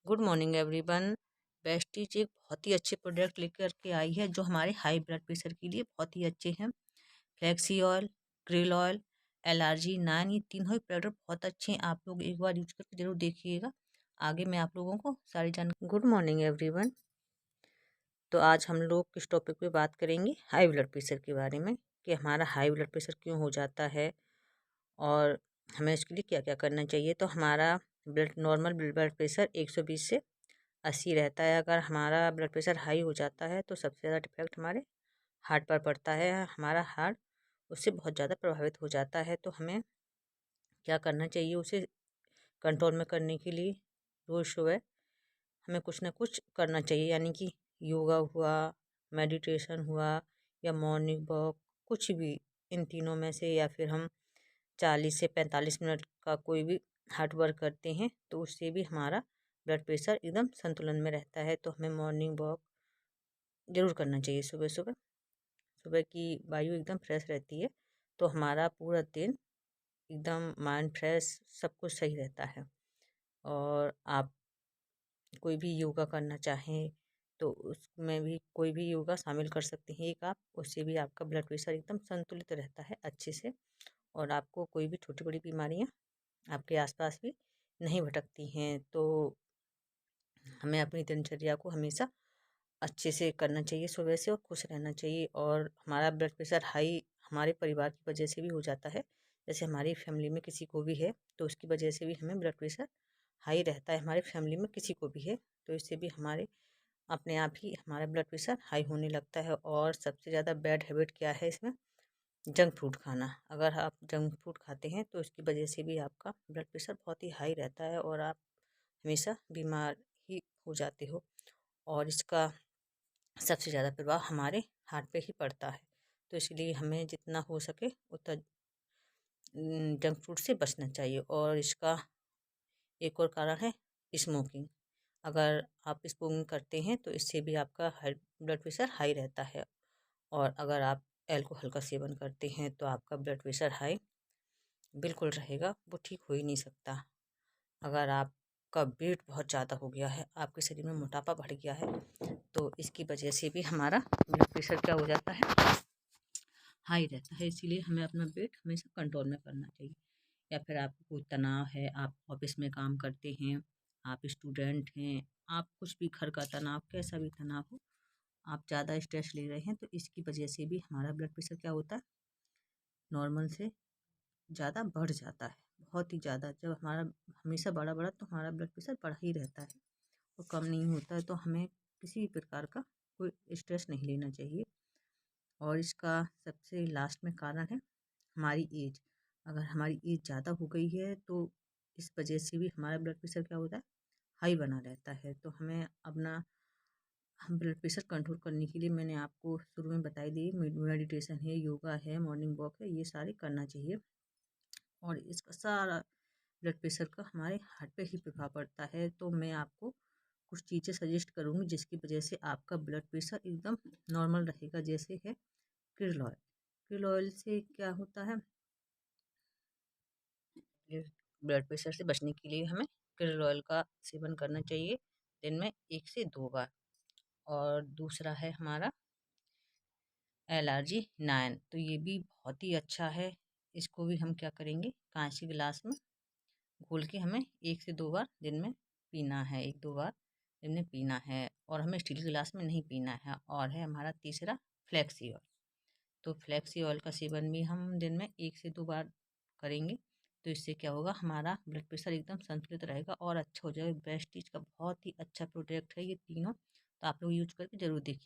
Good morning everyone. Besties एक बहुत ही अच्छे प्रोडक्ट लेकर के आई है जो हमारे हाई ब्लड प्रेशर के लिए बहुत ही अच्छे हैं। Flexi oil, krill oil, LRG9, ये तीनों ही प्रोडक्ट बहुत अच्छे हैं। आप लोग एक बार यूज करके जरूर देखिएगा। आगे मैं आप लोगों को सारी जानकारी। Good morning everyone. तो आज हम लोग किस टॉपिक पे बात करेंगे? हाई ब्लड प्रेशर के बारे में, कि हमारा हाई ब्लड प्रेशर क्यों हो जाता है और हमें इसके लिए क्या क्या करना चाहिए। तो हमारा नॉर्मल ब्लड प्रेशर 120 से 80 रहता है। अगर हमारा ब्लड प्रेशर हाई हो जाता है तो सबसे ज़्यादा इफेक्ट हमारे हार्ट पर पड़ता है। हमारा हार्ट उससे बहुत ज़्यादा प्रभावित हो जाता है। तो हमें क्या करना चाहिए उसे कंट्रोल में करने के लिए? रोज़ सुबह हमें कुछ ना कुछ करना चाहिए, यानी कि योगा हुआ, मेडिटेशन हुआ या मॉर्निंग वॉक, कुछ भी इन तीनों में से, या फिर हम 40 से 45 मिनट का कोई भी हार्ड वर्क करते हैं तो उससे भी हमारा ब्लड प्रेशर एकदम संतुलन में रहता है। तो हमें मॉर्निंग वॉक ज़रूर करना चाहिए सुबह सुबह। सुबह की वायु एकदम फ्रेश रहती है तो हमारा पूरा दिन एकदम माइंड फ्रेश, सब कुछ सही रहता है। और आप कोई भी योगा करना चाहें तो उसमें भी कोई भी योगा शामिल कर सकते हैं एक आप, उससे भी आपका ब्लड प्रेशर एकदम संतुलित रहता है अच्छे से। और आपको कोई भी छोटी बड़ी बीमारियां आपके आसपास भी नहीं भटकती हैं। तो हमें अपनी दिनचर्या को हमेशा अच्छे से करना चाहिए सुबह से, और खुश रहना चाहिए। और हमारा ब्लड प्रेशर हाई हमारे परिवार की वजह से भी हो जाता है। जैसे हमारी फैमिली में किसी को भी है तो उसकी वजह से भी हमें ब्लड प्रेशर हाई रहता है। हमारी फैमिली में किसी को भी है तो इससे भी हमारे अपने आप ही हमारा ब्लड प्रेशर हाई होने लगता है। और सबसे ज़्यादा बैड हैबिट क्या है इसमें? जंक फूड खाना। अगर आप जंक फूड खाते हैं तो इसकी वजह से भी आपका ब्लड प्रेशर बहुत ही हाई रहता है और आप हमेशा बीमार ही हो जाते हो। और इसका सबसे ज़्यादा प्रभाव हमारे हार्ट पे ही पड़ता है। तो इसलिए हमें जितना हो सके उतना जंक फूड से बचना चाहिए। और इसका एक और कारण है स्मोकिंग। अगर आप स्मोकिंग करते हैं तो इससे भी आपका हाई ब्लड प्रेशर हाई रहता है। और अगर आप अल्कोहल का सेवन करते हैं तो आपका ब्लड प्रेशर हाई बिल्कुल रहेगा, वो ठीक हो ही नहीं सकता। अगर आपका वेट बहुत ज़्यादा हो गया है, आपके शरीर में मोटापा बढ़ गया है, तो इसकी वजह से भी हमारा ब्लड प्रेशर क्या हो जाता है? हाई रहता है। इसीलिए हमें अपना वेट हमेशा कंट्रोल में करना चाहिए। या फिर आपको कोई तनाव है, आप ऑफिस में काम करते हैं, आप स्टूडेंट हैं, आप कुछ भी घर का तनाव, कैसा भी तनाव हो, आप ज़्यादा स्ट्रेस ले रहे हैं तो इसकी वजह से भी हमारा ब्लड प्रेशर क्या होता है? नॉर्मल से ज़्यादा बढ़ जाता है, बहुत ही ज़्यादा। जब हमारा हमेशा बढ़ा बढ़ा तो हमारा ब्लड प्रेशर बढ़ा ही रहता है और कम नहीं होता है। तो हमें किसी भी प्रकार का कोई स्ट्रेस नहीं लेना चाहिए। और इसका सबसे लास्ट में कारण है हमारी एज। अगर हमारी एज ज़्यादा हो गई है तो इस वजह से भी हमारा ब्लड प्रेशर क्या होता है? हाई बना रहता है। तो हमें अपना हम ब्लड प्रेशर कंट्रोल करने के लिए मैंने आपको शुरू में बताई दी, मेडिटेशन है, योगा है, मॉर्निंग वॉक है, ये सारे करना चाहिए। और इसका सारा ब्लड प्रेशर का हमारे हार्ट पे ही प्रभाव पड़ता है। तो मैं आपको कुछ चीज़ें सजेस्ट करूँगी जिसकी वजह से आपका ब्लड प्रेशर एकदम नॉर्मल रहेगा। जैसे है krill ऑयल। krill ऑयल से क्या होता है? ब्लड प्रेशर से बचने के लिए हमें krill ऑयल का सेवन करना चाहिए दिन में 1 से 2 बार। और दूसरा है हमारा LRG9, तो ये भी बहुत ही अच्छा है। इसको भी हम क्या करेंगे, कांच के गिलास में घोल के हमें 1 से 2 बार दिन में पीना है। 1-2 बार दिन में पीना है और हमें स्टील गिलास में नहीं पीना है। और है हमारा तीसरा फ्लैक्सी ऑयल। तो फ्लैक्सी ऑयल का सेवन भी हम दिन में 1 से 2 बार करेंगे तो इससे क्या होगा, हमारा ब्लड प्रेशर एकदम संतुलित रहेगा और अच्छा हो जाएगा। बेस्टीज का बहुत ही अच्छा प्रोडक्ट है ये तीनों, तो आप लोग यूज करके ज़रूर देखिए।